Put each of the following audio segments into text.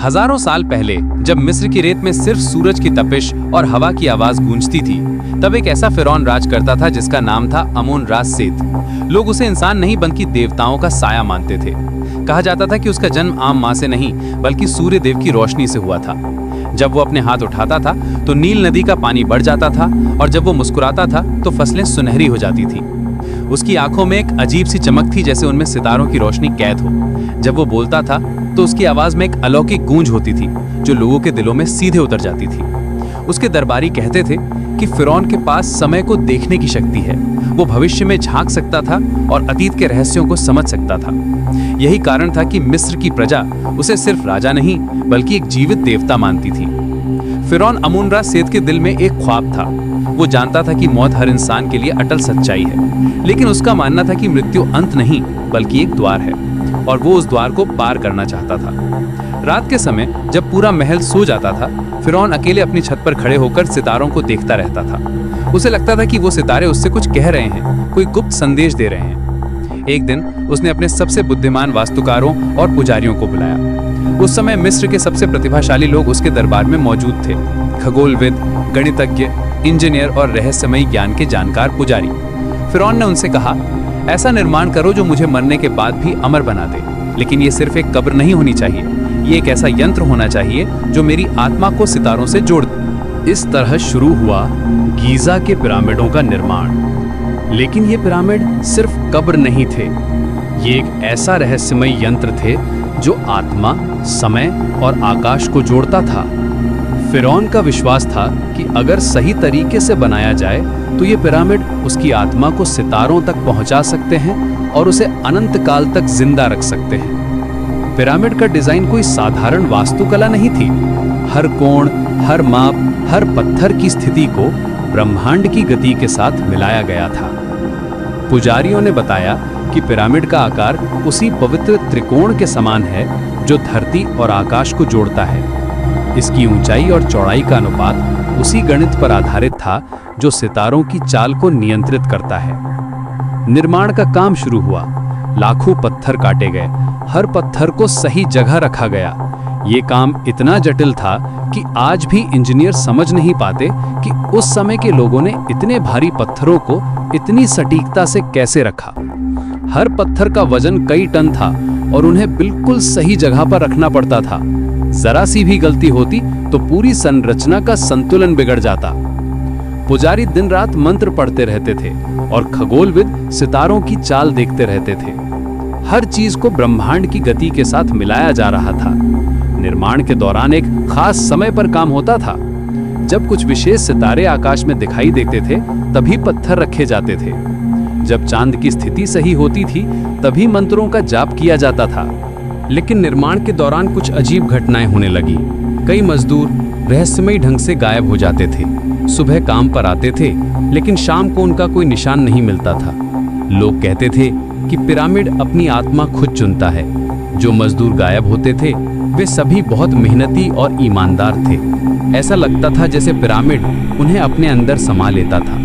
हजारों साल पहले जब मिस्र की रेत में सिर्फ सूरज की तपिश और हवा की आवाज गूंजती थी, तब एक ऐसा फिरौन राज करता था जिसका नाम था अमोन-राज सेत। लोग उसे इंसान नहीं बल्कि देवताओं का साया मानते थे। कहा जाता था कि उसका जन्म आम मां से नहीं बल्कि सूर्य देव की रोशनी से हुआ था। जब वो अपने हाथ उठाता था तो नील नदी का पानी बढ़ जाता था, और जब वो मुस्कुराता था तो फसलें सुनहरी हो जाती थी। उसकी आंखों में एक अजीब सी चमक थी, जैसे उनमें सितारों की रोशनी कैद हो। जब वो बोलता था तो उसकी आवाज में एक अलौकिक गूंज होती थी जो लोगों के दिलों में सीधे उतर जाती थी। उसके दरबारी कहते थे कि फिरौन के पास समय को देखने की शक्ति है। वो भविष्य में झांक सकता था और अतीत के रहस्यों को समझ सकता था। यही कारण था कि मिस्र की प्रजा उसे सिर्फ राजा नहीं बल्कि एक जीवित देवता मानती थी। फिरौन अमोन-राज सेत के दिल में एक ख्वाब था। वो जानता था कि मौत हर इंसान के लिए अटल सच्चाई है, लेकिन उसका मानना था कि मृत्यु अंत नहीं बल्कि एक द्वार है, और वो उस द्वार को पार करना चाहता था। रात के समय जब पूरा महल सो जाता था, फिरौन अकेले अपनी छत पर खड़े होकर सितारों को देखता रहता था। उसे लगता था कि वो सितारे उससे कुछ कह रहे हैं, कोई गुप्त संदेश दे रहे हैं। एक दिन उसने अपने सबसे बुद्धिमान वास्तुकारों और पुजारियों को बुलाया। उस समय मिस्र के सबसे प्रतिभाशाली लोग उसके दरबार में मौजूद थे। खगोलविद, गणितज्ञ, इंजीनियर और रहस्यमयी ज्ञान के जानकार पुजारी। फिरौन ने उनसे कहा, ऐसा निर्माण करो जो मुझे मरने के बाद भी अमर बना दे, लेकिन ये सिर्फ एक कब्र नहीं होनी चाहिए। ये एक ऐसा यंत्र होना चाहिए जो मेरी आत्मा को सितारों से जोड़ दे। इस तरह शुरू हुआ गीजा के पिरामिडों का निर्माण। लेकिन ये पिरामिड सिर्फ कब्र नहीं थे, ये एक ऐसा रहस्यमय यंत्र थे जो आत्मा, समय और आकाश को जोड़ता था। फिरौन का विश्वास था कि अगर सही तरीके से बनाया जाए तो ये पिरामिड उसकी आत्मा को सितारों तक पहुंचा सकते हैं और उसे अनंत काल तक जिंदा रख सकते हैं। पिरामिड का डिजाइन कोई साधारण वास्तुकला नहीं थी। हर कोण, हर माप, हर पत्थर की स्थिति को ब्रह्मांड की गति के साथ मिलाया गया था। पुजारियों ने बताया कि पिरामिड का आकार उसी पवित्र त्रिकोण के समान है जो धरती और आकाश को जोड़ता है। इसकी ऊंचाई और चौड़ाई का अनुपात उसी गणित पर आधारित था जो सितारों की चाल को नियंत्रित करता है। निर्माण का काम शुरू हुआ। लाखों पत्थर काटे गए, हर पत्थर को सही जगह रखा गया। ये काम इतना जटिल था कि आज भी इंजीनियर समझ नहीं पाते कि उस समय के लोगों ने इतने भारी पत्थरों को इतनी सटीकता से कैसे रखा। हर पत्थर का वजन कई टन था और उन्हें बिल्कुल सही जगह पर रखना पड़ता था। जरा सी भी गलती होती तो पूरी संरचना का संतुलन बिगड़ जाता। पुजारी दिन रात मंत्र पढ़ते रहते थे और खगोलविद सितारों की चाल देखते रहते थे। हर चीज को ब्रह्मांड की गति के साथ मिलाया जा रहा था। निर्माण के दौरान एक खास समय पर काम होता था। जब कुछ विशेष सितारे आकाश में दिखाई देते थे तभी पत्थर रखे जाते थे। जब चांद की स्थिति सही होती थी तभी मंत्रों का जाप किया जाता था। लेकिन निर्माण के दौरान कुछ अजीब घटनाएं होने लगी। कई मजदूर रहस्यमयी ढंग से गायब हो जाते थे। सुबह काम पर आते थे लेकिन शाम को उनका कोई निशान नहीं मिलता था। लोग कहते थे कि पिरामिड अपनी आत्मा खुद चुनता है। जो मजदूर गायब होते थे वे सभी बहुत मेहनती और ईमानदार थे। ऐसा लगता था जैसे पिरामिड उन्हें अपने अंदर समा लेता था।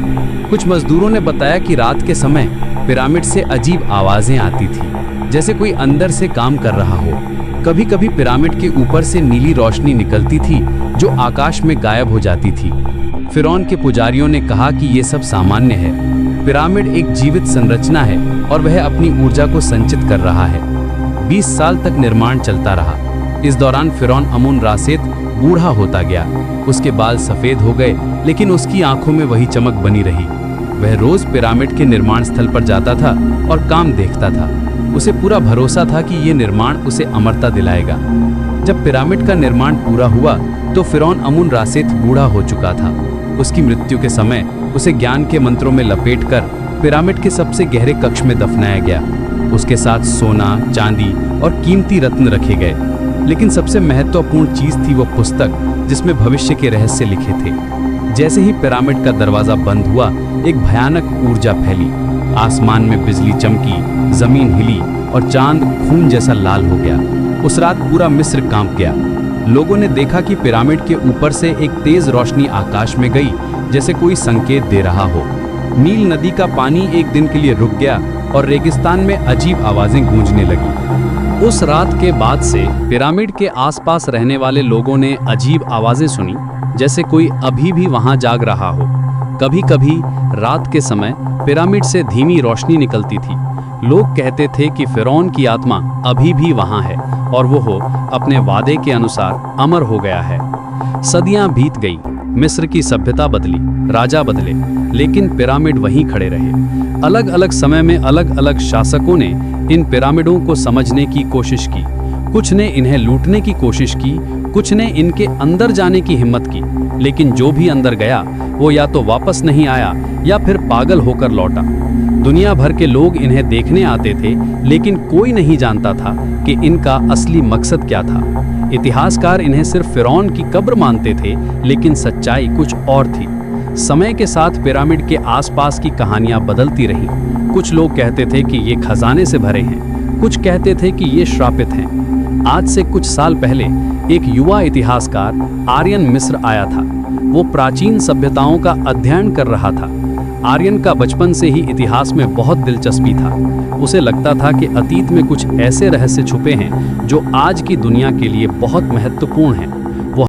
कुछ मजदूरों ने बताया कि रात के समय पिरामिड से अजीब आवाजें आती थी, जैसे कोई अंदर से काम कर रहा हो। कभी कभी पिरामिड के ऊपर से नीली रोशनी निकलती थी जो आकाश में गायब हो जाती थी। फिरौन के पुजारियों ने कहा कि ये सब सामान्य है। पिरामिड एक जीवित संरचना है और वह अपनी ऊर्जा को संचित कर रहा है। 20 साल तक निर्माण चलता रहा। इस दौरान फिरौन अमोन-राज सेत बूढ़ा होता गया। उसके बाल सफेद हो गए लेकिन उसकी आंखों में वही चमक बनी रही। वह रोज पिरामिड के निर्माण स्थल पर जाता था और काम देखता था। उसे पूरा भरोसा था कि यह निर्माण उसे अमरता दिलाएगा। जब पिरामिड का निर्माण पूरा हुआ तो फिरौन अमोन-राज सेत बूढ़ा हो चुका था। उसकी मृत्यु के समय उसे ज्ञान के मंत्रों में लपेटकर पिरामिड के सबसे गहरे कक्ष में दफनाया गया। उसके साथ सोना, चांदी और कीमती रत्न रखे गए। लेकिन सबसे महत्वपूर्ण चीज थी वो पुस्तक जिसमें भविष्य के रहस्य लिखे थे। जैसे ही पिरामिड का दरवाजा बंद हुआ, एक भयानक ऊर्जा फैली। आसमान में बिजली चमकी, जमीन हिली और चांद खून जैसा लाल हो गया। उस रात पूरा मिस्र कांप गया। लोगों ने देखा कि पिरामिड के ऊपर से एक तेज रोशनी आकाश में गई, जैसे कोई संकेत दे रहा हो। नील नदी का पानी एक दिन के लिए रुक गया और रेगिस्तान में अजीब आवाजें गूंजने लगी। उस रात के बाद से पिरामिड के आसपास रहने वाले लोगों ने अजीब आवाजें सुनी, जैसे कोई अभी भी वहां जाग रहा हो। कभी-कभी रात के समय पिरामिड से धीमी रोशनी निकलती थी। लोग कहते थे कि फिरौन की आत्मा अभी भी वहां है और वो अपने वादे के अनुसार अमर हो गया है। सदियां बीत गई, मिस्र की सभ्यता बदली, राजा बदले, लेकिन पिरामिड वहीं खड़े रहे। अलग अलग समय में अलग अलग शासकों ने इन पिरामिडों को समझने की कोशिश की। कुछ ने इन्हें लूटने की कोशिश की, कुछ ने इनके अंदर जाने की हिम्मत की, लेकिन जो भी अंदर गया वो या तो वापस नहीं आया या फिर पागल होकर लौटा। दुनिया भर के लोग इन्हें देखने आते थे, लेकिन कोई नहीं जानता था कि इनका असली मकसद क्या था। इतिहासकार इन्हें सिर्फ फिरौन की कब्र मानते थे, लेकिन सच्चाई कुछ और थी। समय के साथ पिरामिड के आसपास की कहानियां बदलती रहीं। कुछ लोग कहते थे कि ये खजाने से भरे हैं, कुछ कहते थे कि ये श्रापित हैं। आज से कुछ साल पहले एक युवा इतिहासकार आर्यन मिस्र आया था। वो प्राचीन सभ्यताओं का अध्ययन कर रहा था। आर्यन का बचपन से ही इतिहास में बहुत दिलचस्पी था। उसे लगता था कि अतीत में कुछ ऐसे रहस्य छुपे हैं जो आज की दुनिया के लिए बहुत महत्वपूर्ण हैं।